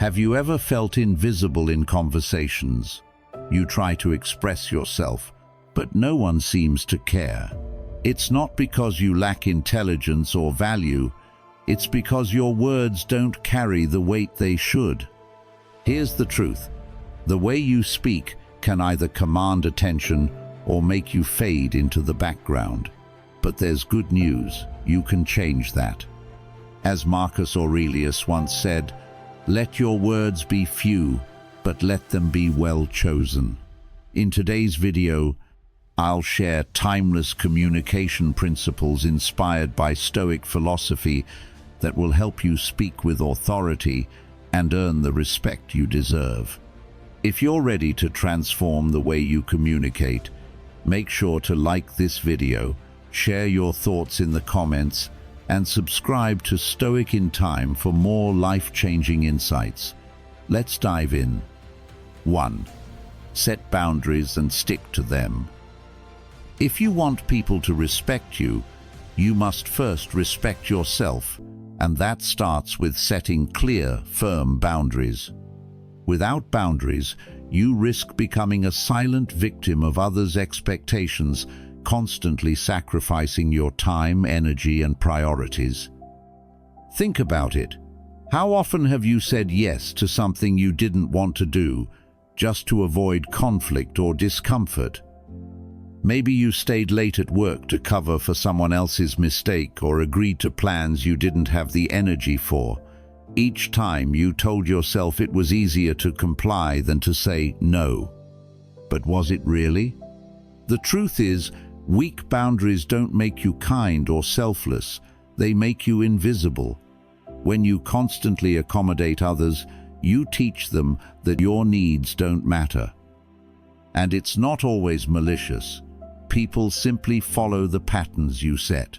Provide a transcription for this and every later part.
Have you ever felt invisible in conversations? You try to express yourself, but no one seems to care. It's not because you lack intelligence or value, it's because your words don't carry the weight they should. Here's the truth. The way you speak can either command attention or make you fade into the background. But there's good news. You can change that. As Marcus Aurelius once said, "Let your words be few, but let them be well chosen." In today's video, I'll share timeless communication principles inspired by Stoic philosophy that will help you speak with authority and earn the respect you deserve. If you're ready to transform the way you communicate, make sure to like this video, share your thoughts in the comments, and subscribe to Stoic in Time for more life-changing insights. Let's dive in. 1. Set boundaries and stick to them. If you want people to respect you, you must first respect yourself, and that starts with setting clear, firm boundaries. Without boundaries, you risk becoming a silent victim of others' expectations, constantly sacrificing your time, energy, and priorities. Think about it. How often have you said yes to something you didn't want to do, just to avoid conflict or discomfort? Maybe you stayed late at work to cover for someone else's mistake or agreed to plans you didn't have the energy for. Each time you told yourself it was easier to comply than to say no. But was it really? The truth is, weak boundaries don't make you kind or selfless. They make you invisible. When you constantly accommodate others, you teach them that your needs don't matter. And it's not always malicious. People simply follow the patterns you set.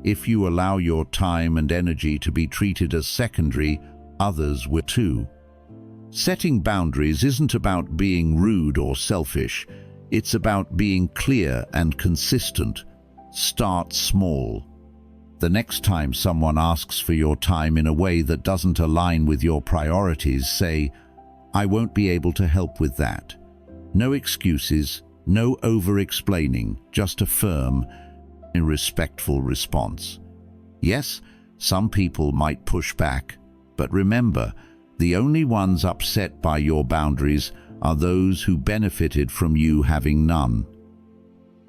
If you allow your time and energy to be treated as secondary, others will too. Setting boundaries isn't about being rude or selfish. It's about being clear and consistent. Start small. The next time someone asks for your time in a way that doesn't align with your priorities, say, "I won't be able to help with that." No excuses, no over-explaining, just a firm and respectful response. Yes, some people might push back, but remember, the only ones upset by your boundaries are those who benefited from you having none.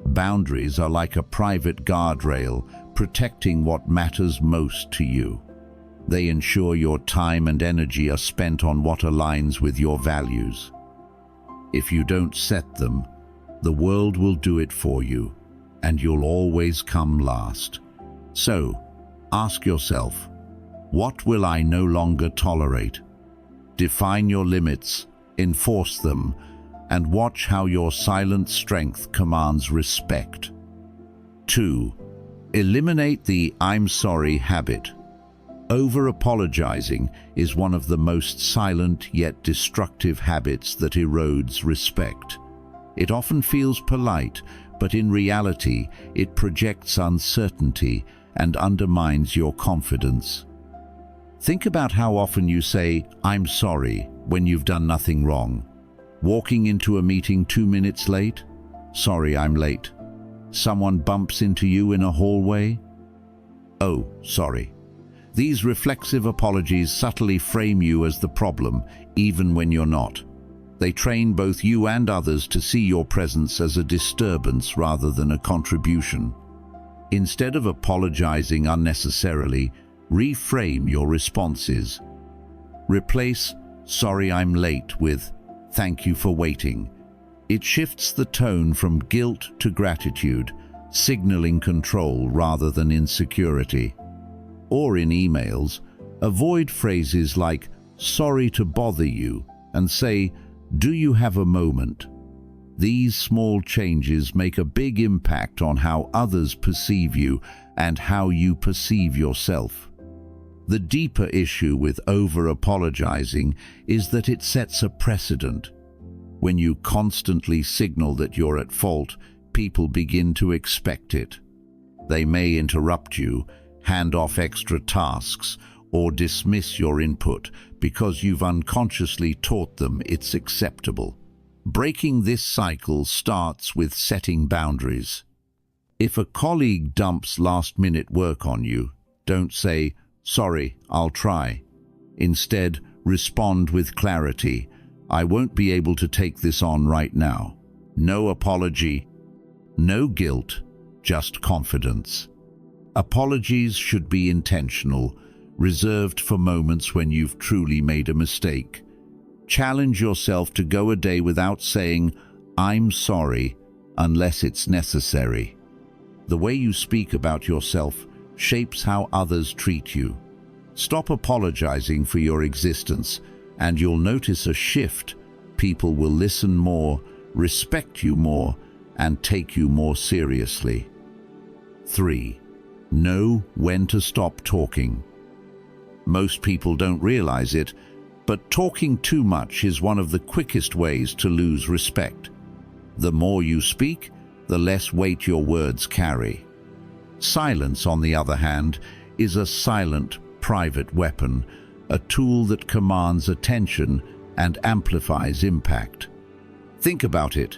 Boundaries are like a private guardrail, protecting what matters most to you. They ensure your time and energy are spent on what aligns with your values. If you don't set them, the world will do it for you, and you'll always come last. So, ask yourself, what will I no longer tolerate? Define your limits, enforce them, and watch how your silent strength commands respect. 2. Eliminate the "I'm sorry" habit. Over-apologizing is one of the most silent yet destructive habits that erodes respect. It often feels polite, but in reality, it projects uncertainty and undermines your confidence. Think about how often you say, "I'm sorry," when you've done nothing wrong. Walking into a meeting 2 minutes late? "Sorry, I'm late." Someone bumps into you in a hallway? "Oh, sorry." These reflexive apologies subtly frame you as the problem, even when you're not. They train both you and others to see your presence as a disturbance rather than a contribution. Instead of apologizing unnecessarily, reframe your responses. Replace "sorry I'm late" with "thank you for waiting." It shifts the tone from guilt to gratitude, signaling control rather than insecurity. Or in emails, avoid phrases like "sorry to bother you" and say, "Do you have a moment?" These small changes make a big impact on how others perceive you and how you perceive yourself. The deeper issue with over-apologizing is that it sets a precedent. When you constantly signal that you're at fault, people begin to expect it. They may interrupt you, hand off extra tasks, or dismiss your input because you've unconsciously taught them it's acceptable. Breaking this cycle starts with setting boundaries. If a colleague dumps last-minute work on you, don't say, "Sorry, I'll try." Instead, respond with clarity. "I won't be able to take this on right now." No apology, no guilt, just confidence. Apologies should be intentional, reserved for moments when you've truly made a mistake. Challenge yourself to go a day without saying, "I'm sorry," unless it's necessary. The way you speak about yourself shapes how others treat you. Stop apologizing for your existence, and you'll notice a shift. People will listen more, respect you more, and take you more seriously. 3. Know when to stop talking. Most people don't realize it, but talking too much is one of the quickest ways to lose respect. The more you speak, the less weight your words carry. Silence, on the other hand, is a silent, private weapon, a tool that commands attention and amplifies impact. Think about it.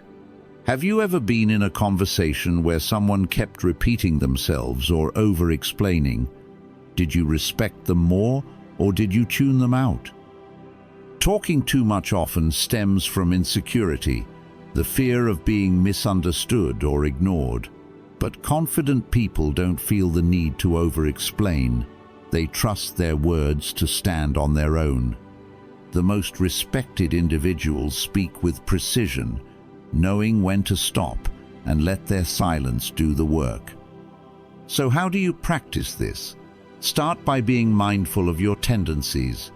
Have you ever been in a conversation where someone kept repeating themselves or over-explaining? Did you respect them more, or did you tune them out? Talking too much often stems from insecurity, the fear of being misunderstood or ignored. But confident people don't feel the need to over-explain. They trust their words to stand on their own. The most respected individuals speak with precision, knowing when to stop and let their silence do the work. So how do you practice this? Start by being mindful of your tendencies.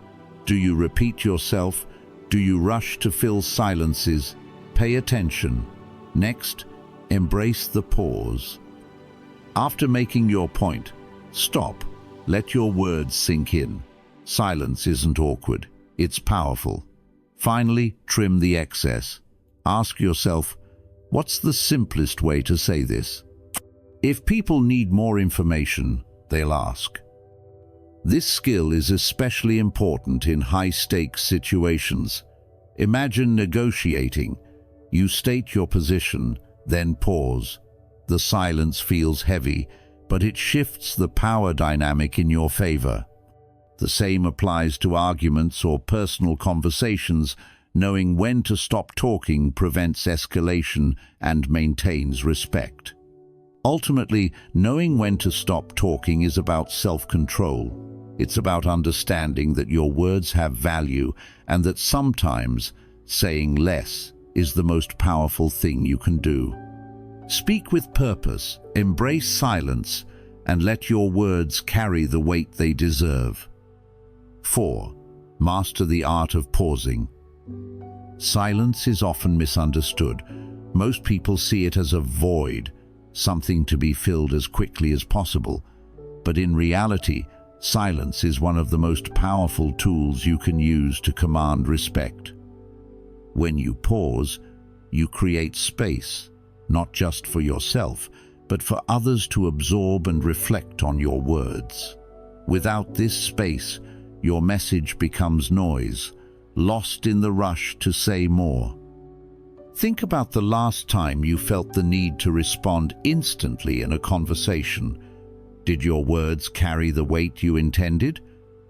Do you repeat yourself? Do you rush to fill silences? Pay attention. Next, embrace the pause. After making your point, stop. Let your words sink in. Silence isn't awkward, it's powerful. Finally, trim the excess. Ask yourself, what's the simplest way to say this? If people need more information, they'll ask. This skill is especially important in high-stakes situations. Imagine negotiating. You state your position, then pause. The silence feels heavy, but it shifts the power dynamic in your favor. The same applies to arguments or personal conversations. Knowing when to stop talking prevents escalation and maintains respect. Ultimately, knowing when to stop talking is about self-control. It's about understanding that your words have value and that sometimes saying less is the most powerful thing you can do. Speak with purpose, embrace silence, and let your words carry the weight they deserve. 4. Master the art of pausing. Silence is often misunderstood. Most people see it as a void, something to be filled as quickly as possible. But in reality, silence is one of the most powerful tools you can use to command respect. When you pause, you create space, not just for yourself, but for others to absorb and reflect on your words. Without this space, your message becomes noise, lost in the rush to say more. Think about the last time you felt the need to respond instantly in a conversation. Did your words carry the weight you intended,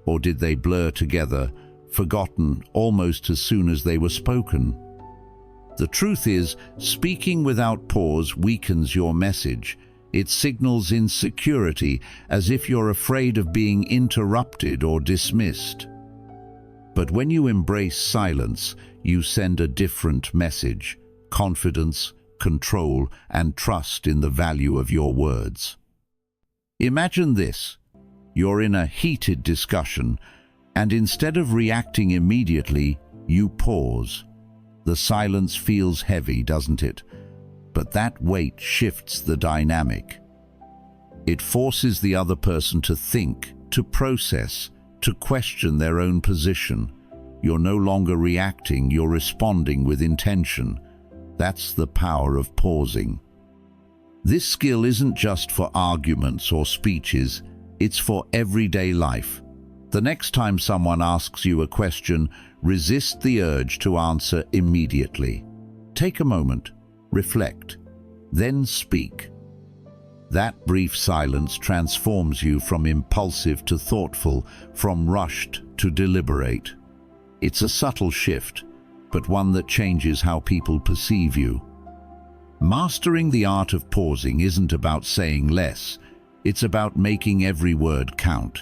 or did they blur together, forgotten almost as soon as they were spoken? The truth is, speaking without pause weakens your message. It signals insecurity, as if you're afraid of being interrupted or dismissed. But when you embrace silence, you send a different message: confidence, control, and trust in the value of your words. Imagine this. You're in a heated discussion, and instead of reacting immediately, you pause. The silence feels heavy, doesn't it? But that weight shifts the dynamic. It forces the other person to think, to process, to question their own position. You're no longer reacting, you're responding with intention. That's the power of pausing. This skill isn't just for arguments or speeches, it's for everyday life. The next time someone asks you a question, resist the urge to answer immediately. Take a moment, reflect, then speak. That brief silence transforms you from impulsive to thoughtful, from rushed to deliberate. It's a subtle shift, but one that changes how people perceive you. Mastering the art of pausing isn't about saying less, it's about making every word count.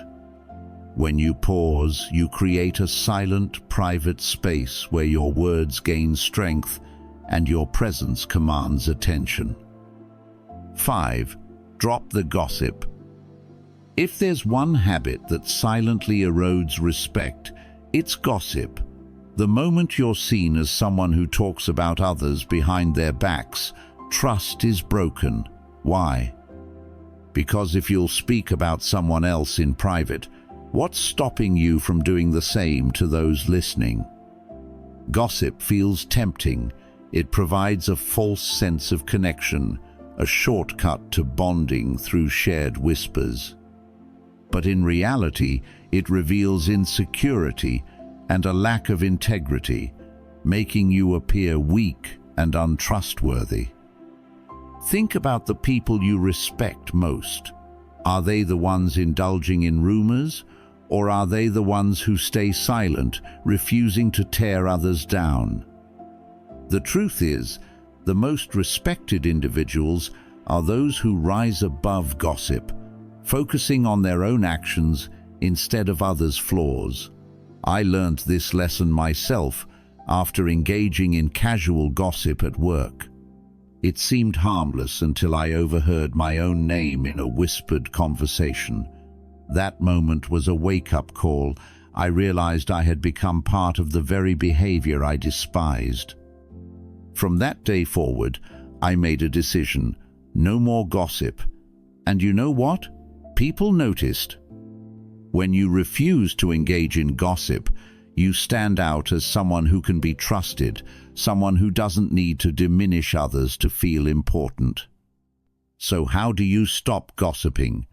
When you pause, you create a silent, private space where your words gain strength and your presence commands attention. 5. Drop the gossip. If there's one habit that silently erodes respect, it's gossip. The moment you're seen as someone who talks about others behind their backs, trust is broken. Why? Because if you'll speak about someone else in private, what's stopping you from doing the same to those listening? Gossip feels tempting. It provides a false sense of connection, a shortcut to bonding through shared whispers. But in reality, it reveals insecurity and a lack of integrity, making you appear weak and untrustworthy. Think about the people you respect most. Are they the ones indulging in rumors, or are they the ones who stay silent, refusing to tear others down? The truth is, the most respected individuals are those who rise above gossip, focusing on their own actions instead of others' flaws. I learned this lesson myself after engaging in casual gossip at work. It seemed harmless until I overheard my own name in a whispered conversation. That moment was a wake-up call. I realized I had become part of the very behavior I despised. From that day forward, I made a decision: no more gossip. And you know what? People noticed. When you refuse to engage in gossip, you stand out as someone who can be trusted, someone who doesn't need to diminish others to feel important. So how do you stop gossiping?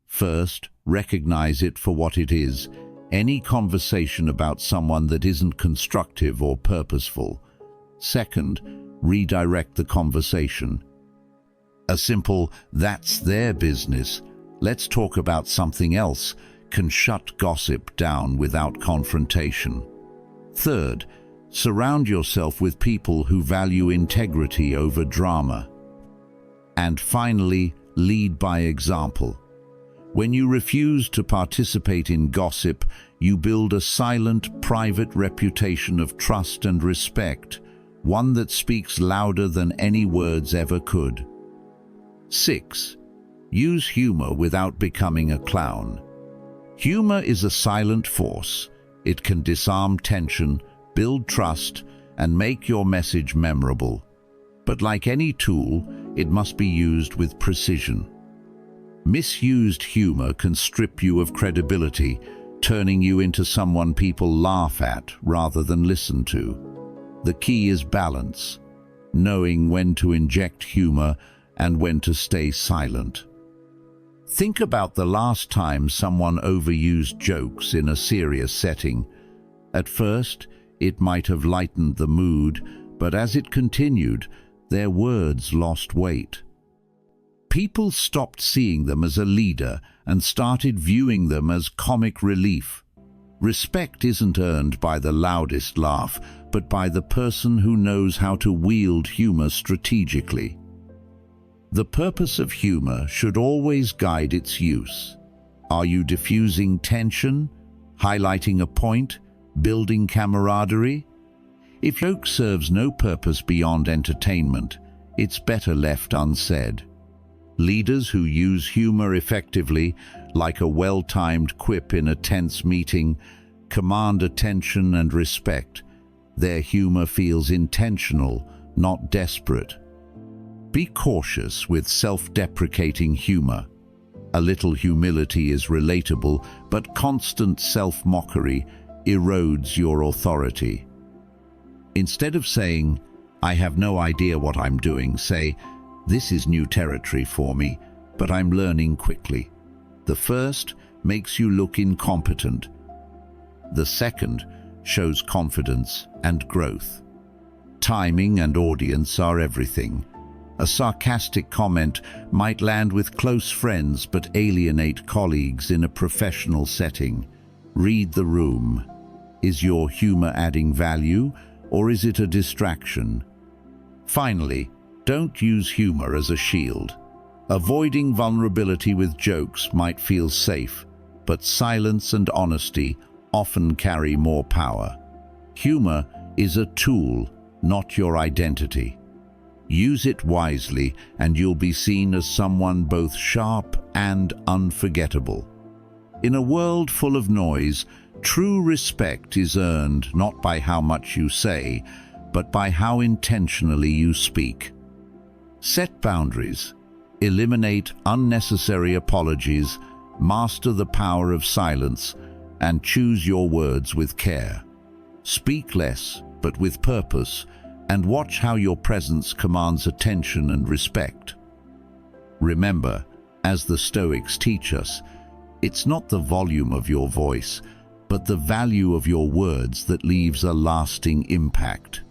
First, recognize it for what it is: any conversation about someone that isn't constructive or purposeful. Second, redirect the conversation. A simple "that's their business, let's talk about something else" can shut gossip down without confrontation. Third, surround yourself with people who value integrity over drama. And finally, lead by example. When you refuse to participate in gossip, you build a silent, private reputation of trust and respect, one that speaks louder than any words ever could. 6. Use humor without becoming a clown. Humor is a silent force. It can disarm tension, build trust, and make your message memorable. But like any tool, it must be used with precision. Misused humor can strip you of credibility, turning you into someone people laugh at rather than listen to. The key is balance, knowing when to inject humor and when to stay silent. Think about the last time someone overused jokes in a serious setting. At first, it might have lightened the mood, but as it continued, their words lost weight. People stopped seeing them as a leader and started viewing them as comic relief. Respect isn't earned by the loudest laugh, but by the person who knows how to wield humor strategically. The purpose of humor should always guide its use. Are you diffusing tension, highlighting a point, building camaraderie? If joke serves no purpose beyond entertainment, it's better left unsaid. Leaders who use humor effectively, like a well-timed quip in a tense meeting, command attention and respect. Their humor feels intentional, not desperate. Be cautious with self-deprecating humor. A little humility is relatable, but constant self-mockery erodes your authority. Instead of saying, "I have no idea what I'm doing," say, "This is new territory for me, but I'm learning quickly." The first makes you look incompetent. The second shows confidence and growth. Timing and audience are everything. A sarcastic comment might land with close friends but alienate colleagues in a professional setting. Read the room. Is your humor adding value, or is it a distraction? Finally, don't use humor as a shield. Avoiding vulnerability with jokes might feel safe, but silence and honesty often carry more power. Humor is a tool, not your identity. Use it wisely, and you'll be seen as someone both sharp and unforgettable. In a world full of noise, true respect is earned not by how much you say, but by how intentionally you speak. Set boundaries, eliminate unnecessary apologies, master the power of silence, and choose your words with care. Speak less, but with purpose, and watch how your presence commands attention and respect. Remember, as the Stoics teach us, it's not the volume of your voice, but the value of your words that leaves a lasting impact.